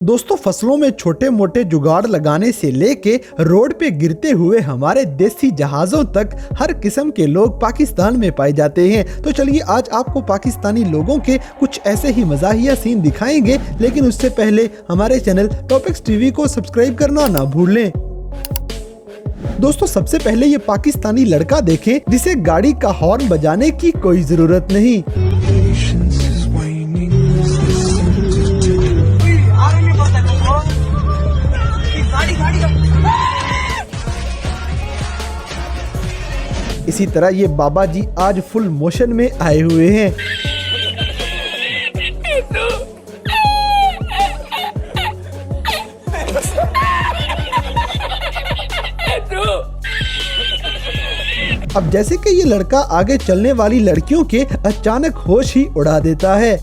दोस्तों, फसलों में छोटे मोटे जुगाड़ लगाने से लेके रोड पे गिरते हुए हमारे देसी जहाजों तक हर किस्म के लोग पाकिस्तान में पाए जाते हैं। तो चलिए आज आपको पाकिस्तानी लोगों के कुछ ऐसे ही मज़ाहिया सीन दिखाएंगे, लेकिन उससे पहले हमारे चैनल टॉपिक्स टीवी को सब्सक्राइब करना ना भूलें। दोस्तों, सबसे पहले ये पाकिस्तानी लड़का देखें जिसे गाड़ी का हॉर्न बजाने की कोई जरूरत नहीं। इसी तरह ये बाबा जी आज फुल मोशन में आए हुए हैं। अब जैसे कि ये लड़का आगे चलने वाली लड़कियों के अचानक होश ही उड़ा देता है।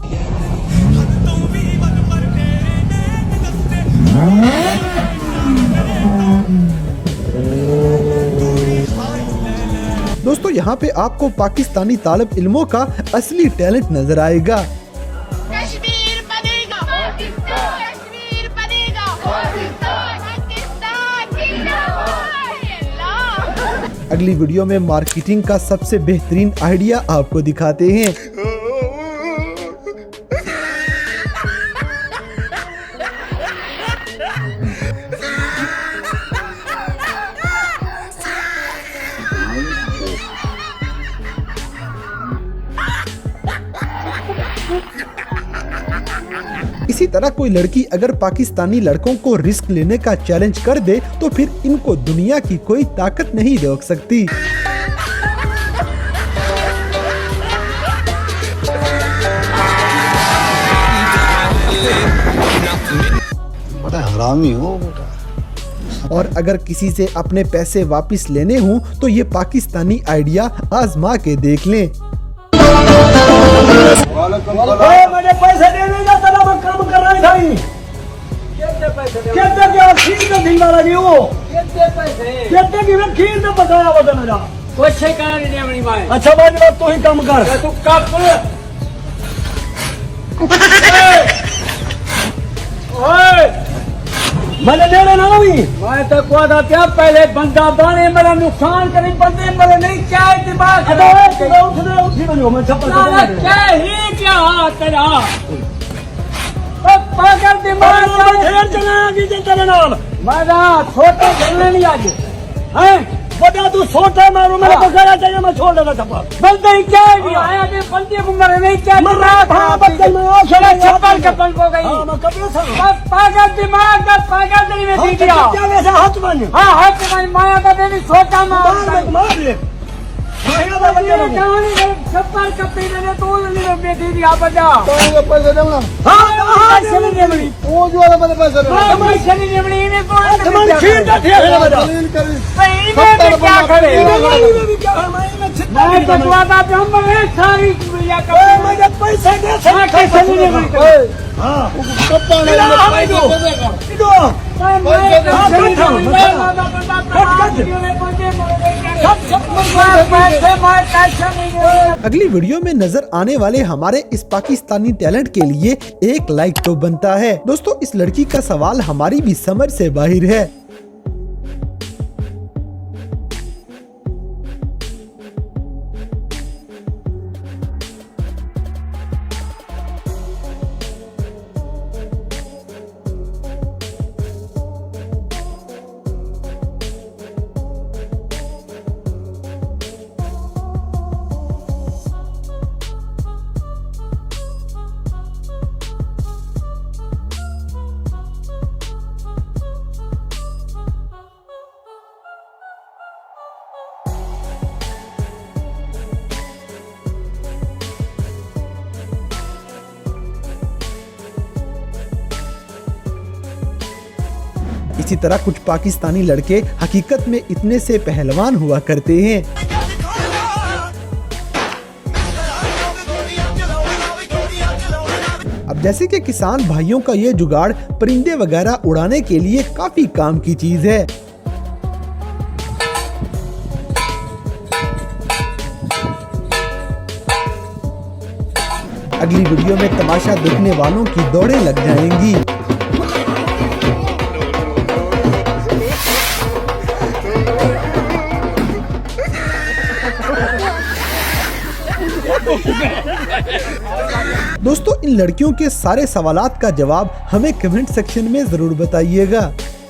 दोस्तों, यहाँ पे आपको पाकिस्तानी तालिब इल्मों का असली टैलेंट नजर आएगा। कश्मीर बनेगा, कश्मीर बनेगा, पाकिस्तान जिंदाबाद। अगली वीडियो में मार्केटिंग का सबसे बेहतरीन आइडिया आपको दिखाते हैं। इसी तरह कोई लड़की अगर पाकिस्तानी लड़कों को रिस्क लेने का चैलेंज कर दे तो फिर इनको दुनिया की कोई ताकत नहीं रोक सकती। बड़ा हरामी हो बेटा। और अगर किसी से अपने पैसे वापस लेने हों तो ये पाकिस्तानी आइडिया आजमा के देख लें। मुझे पैसे देने का तेरा मैं काम कर रहा था। कितने पैसे दे? कितने क्या खीर का ढीला लगी हो? कितने पैसे? कितने की मैं खीर तो बताया वो मेरा। कुछ कहा नहीं अपनी माँ। अच्छा बात तू ही काम कर। तू कब मैंने देना ना हुई। मैं तो को था क्या पहले बंदा बाने मेरा नुकसान करे बंदे मेरे नहीं क्या दिमाग उठ बनो मैं छप्पर क्या ही क्या तेरा पागल दिमाग तेरे नाल मेरा छोटे चलने नहीं आज हैं बता तू सोटा मारू मेरे को कहना चाहिए मैं छोड़ देगा छप्पर। बंदे क्या भी आया थे बंदे को मेरे नहीं क्या दिमाग छप्पर कपल को गई पागल दिमाग का पागल तेरी में दी दिया क्या वैसा हाथ बन हाँ हाथ में माया का देनी छोटा मार ले छप्पर कपड़े ने तो दे दिया बजा पैसे देना हां पैसे नहीं देनी वो जो वाला मैंने पैसे देना पैसे नहीं देनी इन्हें कौन तुम्हारी खीर का ठेका बजा दलील करी इन्हें क्या करे मैं बतवा था हम सारी या मुझे पैसे दे पैसे नहीं देनी हां कप्पा ने इधो अगली वीडियो में नजर आने वाले हमारे इस पाकिस्तानी टैलेंट के लिए एक लाइक तो बनता है। दोस्तों, इस लड़की का सवाल हमारी भी समझ से बाहर है। इसी तरह कुछ पाकिस्तानी लड़के हकीकत में इतने से पहलवान हुआ करते हैं। अब जैसे कि किसान भाइयों का ये जुगाड़ परिंदे वगैरह उड़ाने के लिए काफी काम की चीज है। अगली वीडियो में तमाशा देखने वालों की दौड़ें लग जाएंगी। दोस्तों इन लड़कियों के सारे सवालात का जवाब हमें कमेंट सेक्शन में जरूर बताइएगा।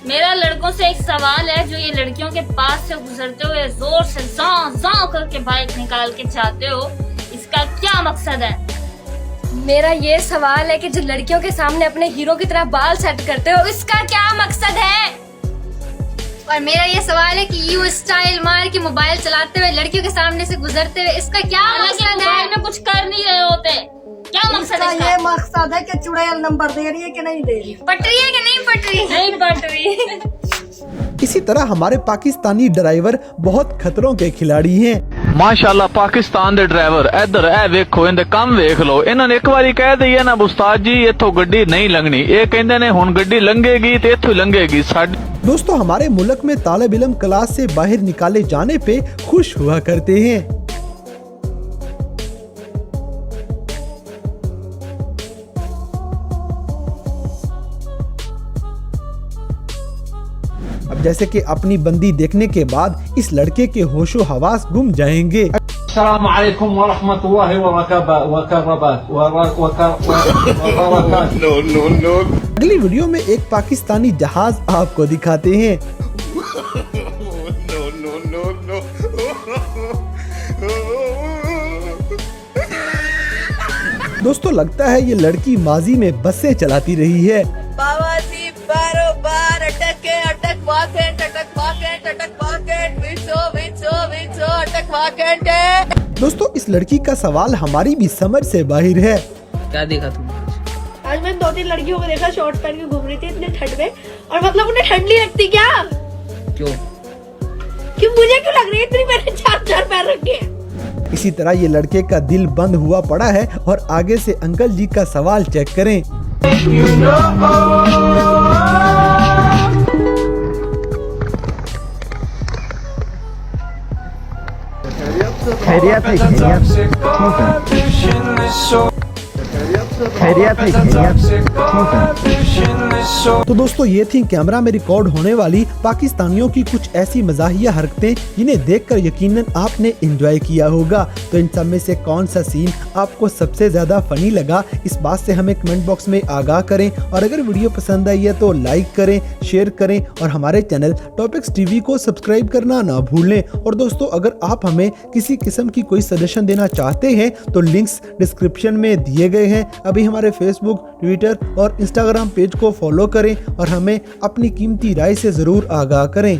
मेरा लड़कों से एक सवाल है, जो ये लड़कियों के पास से गुजरते हुए जोर से जां करके बाइक निकाल के जाते हो, इसका क्या मकसद है? मेरा ये सवाल है कि जो लड़कियों के सामने अपने हीरो की तरह बाल सेट करते हो, इसका क्या मकसद है? और मेरा ये सवाल है कि यू स्टाइल मार के मोबाइल चलाते हुए लड़कियों के सामने से गुजरते हुए, इसका क्या मकसद है? में कुछ कर नहीं रहे होते, क्या मकसद है इसका? ये मकसद है कि चुड़ैल नंबर दे रही है कि नहीं दे रही। पट रही है कि नहीं पट रही? नहीं पट रही। इसी तरह हमारे पाकिस्तानी ड्राइवर बहुत खतरों के खिलाड़ी हैं। माशाल्लाह पाकिस्तान दे ड्राइवर इधर ए वेखो इनदे काम वेख लो। इन्होंने एक बारी कह दी है ना उस्ताद जी इथों गड्डी नहीं लंघनी, ये कहंदे ने हुण गड्डी लंघेगी ते इथों लंघेगी। दोस्तों हमारे मुल्क में तालिब इल्म क्लास से बाहर निकाले जाने पे खुश हुआ करते हैं। अब जैसे कि अपनी बंदी देखने के बाद इस लड़के के होशो हवास गुम जाएंगे। अस्सलाम वालेकुम व रहमतुल्लाहि व बरकातहू। अगली वीडियो में एक पाकिस्तानी जहाज आपको दिखाते हैं। दोस्तों लगता है ये लड़की माजी में बसें चलाती रही है। बाबा जी बारोबार अटक वाकेट अटक वाकेट। दोस्तों इस लड़की का सवाल हमारी भी समझ से बाहर है। क्या देखा तुम? आज मैंने 2-3 लड़कियों को देखा शॉर्ट पहन के घूम रही थी इतने ठंड में, और मतलब उन्हें ठंड नहीं लगती क्या? क्यों? क्यों मुझे क्यों लग रही है इतनी? मैंने 4 पैर रखे हैं। इसी तरह ये लड़के का दिल बंद हुआ पड़ा है और आगे से अंकल जी का सवाल चेक करें। खैरियत है, तो दोस्तों ये थी कैमरा में रिकॉर्ड होने वाली पाकिस्तानियों की कुछ ऐसी मजाहिया हरकतें जिन्हें देखकर यकीनन आपने एंजॉय किया होगा। तो इन सब में से कौन सा सीन आपको सबसे ज्यादा फनी लगा, इस बात से हमें कमेंट बॉक्स में आगाह करें। और अगर वीडियो पसंद आई है तो लाइक करें, शेयर करें और हमारे चैनल टॉपिक्स टीवी को सब्सक्राइब करना ना भूलें। और दोस्तों अगर आप हमें किसी किस्म की कोई सजेशन देना चाहते हैं तो लिंक्स डिस्क्रिप्शन में दिए गए हैं। अभी हमारे फेसबुक, ट्विटर और इंस्टाग्राम पेज को फॉलो करें और हमें अपनी कीमती राय से जरूर आगाह करें।